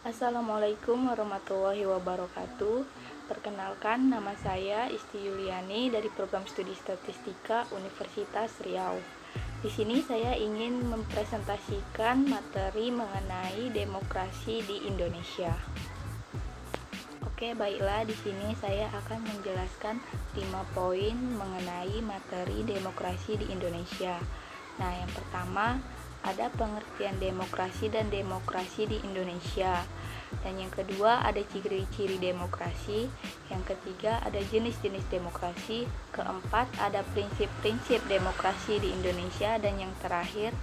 Assalamualaikum warahmatullahi wabarakatuh. Perkenalkan, nama saya Isti Yuliani dari Program Studi Statistika Universitas Riau. Di sini saya ingin mempresentasikan materi mengenai demokrasi di Indonesia. Oke, baiklah, di sini saya akan menjelaskan 5 poin mengenai materi demokrasi di Indonesia. Nah, yang pertama ada pengertian demokrasi dan demokrasi di Indonesia. Dan yang kedua ada ciri-ciri demokrasi. Yang ketiga ada jenis-jenis demokrasi. Keempat ada prinsip-prinsip demokrasi di Indonesia. Dan yang terakhir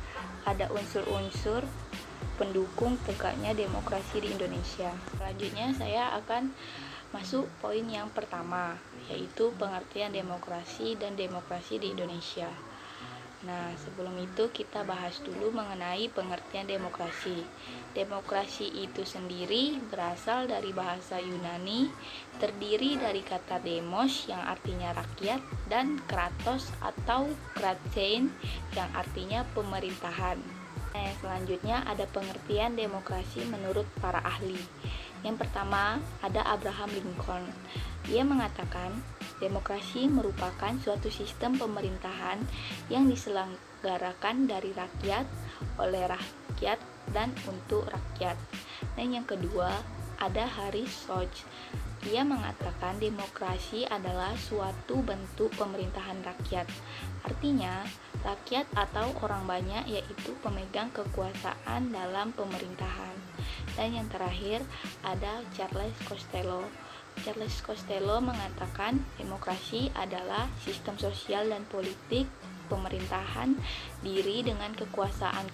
ada unsur-unsur pendukung tegaknya demokrasi di Indonesia. Selanjutnya saya akan masuk poin yang pertama, yaitu pengertian demokrasi dan demokrasi di Indonesia. Nah, sebelum itu kita bahas dulu mengenai pengertian demokrasi. Demokrasi itu sendiri berasal dari bahasa Yunani, terdiri dari kata demos yang artinya rakyat dan kratos atau kratein yang artinya pemerintahan. Nah, selanjutnya ada pengertian demokrasi menurut para ahli. Yang pertama ada Abraham Lincoln. Ia mengatakan demokrasi merupakan suatu sistem pemerintahan yang diselenggarakan dari rakyat, oleh rakyat, dan untuk rakyat. Dan yang kedua ada Harry Schott. Ia mengatakan demokrasi adalah suatu bentuk pemerintahan rakyat. Artinya, rakyat atau orang banyak yaitu pemegang kekuasaan dalam pemerintahan. Dan yang terakhir ada Charles Costello. Charles Costello mengatakan demokrasi adalah sistem sosial dan politik pemerintahan diri dengan kekuasaan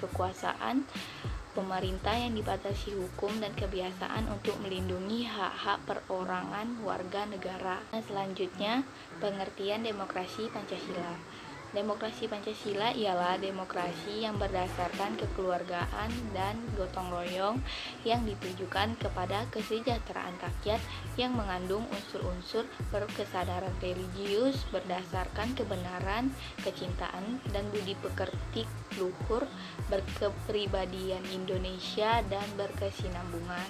pemerintah yang dibatasi hukum dan kebiasaan untuk melindungi hak-hak perorangan warga negara. Nah, selanjutnya pengertian demokrasi Pancasila. Demokrasi Pancasila ialah demokrasi yang berdasarkan kekeluargaan dan gotong royong yang ditujukan kepada kesejahteraan rakyat yang mengandung unsur-unsur berkesadaran religius berdasarkan kebenaran, kecintaan, dan budi pekerti luhur, berkepribadian Indonesia, dan berkesinambungan.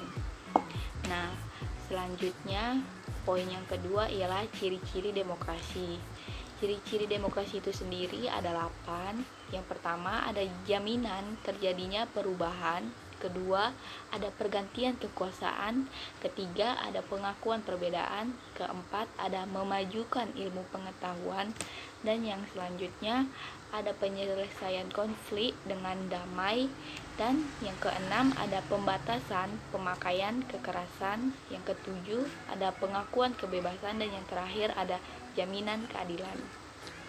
Nah, selanjutnya poin yang kedua ialah ciri-ciri demokrasi. Ciri-ciri demokrasi itu sendiri ada 8. Yang pertama ada jaminan terjadinya perubahan. Kedua ada pergantian kekuasaan. Ketiga ada pengakuan perbedaan. Keempat ada memajukan ilmu pengetahuan. Dan yang selanjutnya ada penyelesaian konflik dengan damai. Dan yang keenam ada pembatasan pemakaian kekerasan. Yang ketujuh ada pengakuan kebebasan. Dan yang terakhir ada jaminan keadilan.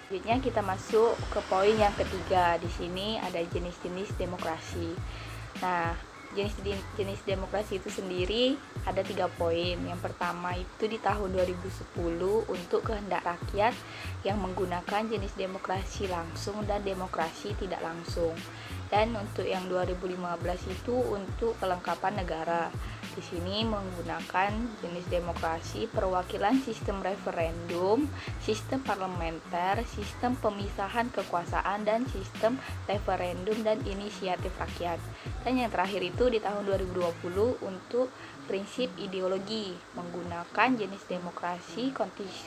Selanjutnya kita masuk ke poin yang ketiga. Di sini ada jenis-jenis demokrasi. Nah, jenis demokrasi itu sendiri ada 3 poin. Yang pertama itu di tahun 2010 untuk kehendak rakyat yang menggunakan jenis demokrasi langsung dan demokrasi tidak langsung. Dan untuk yang 2015 itu untuk kelengkapan negara. Di sini menggunakan jenis demokrasi perwakilan sistem referendum, sistem parlementer, sistem pemisahan kekuasaan, dan sistem referendum dan inisiatif rakyat. Dan yang terakhir itu di tahun 2020 untuk prinsip ideologi menggunakan jenis demokrasi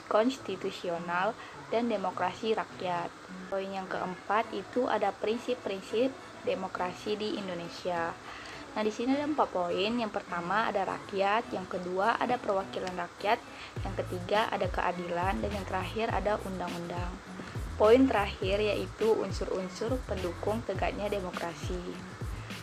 konstitusional dan demokrasi rakyat. Poin yang keempat itu ada prinsip-prinsip demokrasi di Indonesia. Nah, di sini ada 4 poin. Yang pertama ada rakyat, yang kedua ada perwakilan rakyat, yang ketiga ada keadilan, dan yang terakhir ada undang-undang. Poin terakhir yaitu unsur-unsur pendukung tegaknya demokrasi.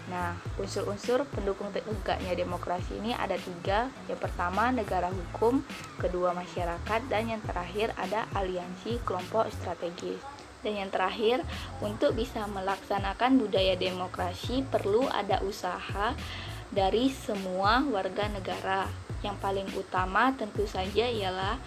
Nah, unsur-unsur pendukung tegaknya demokrasi ini ada 3. Yang pertama negara hukum, kedua masyarakat, dan yang terakhir ada aliansi kelompok strategis. Dan yang terakhir, untuk bisa melaksanakan budaya demokrasi perlu ada usaha dari semua warga negara. Yang paling utama tentu saja ialah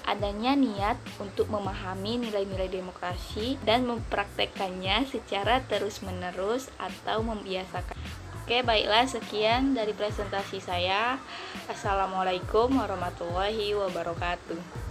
adanya niat untuk memahami nilai-nilai demokrasi dan mempraktekkannya secara terus-menerus atau membiasakan. Oke, baiklah, sekian dari presentasi saya. Assalamualaikum warahmatullahi wabarakatuh.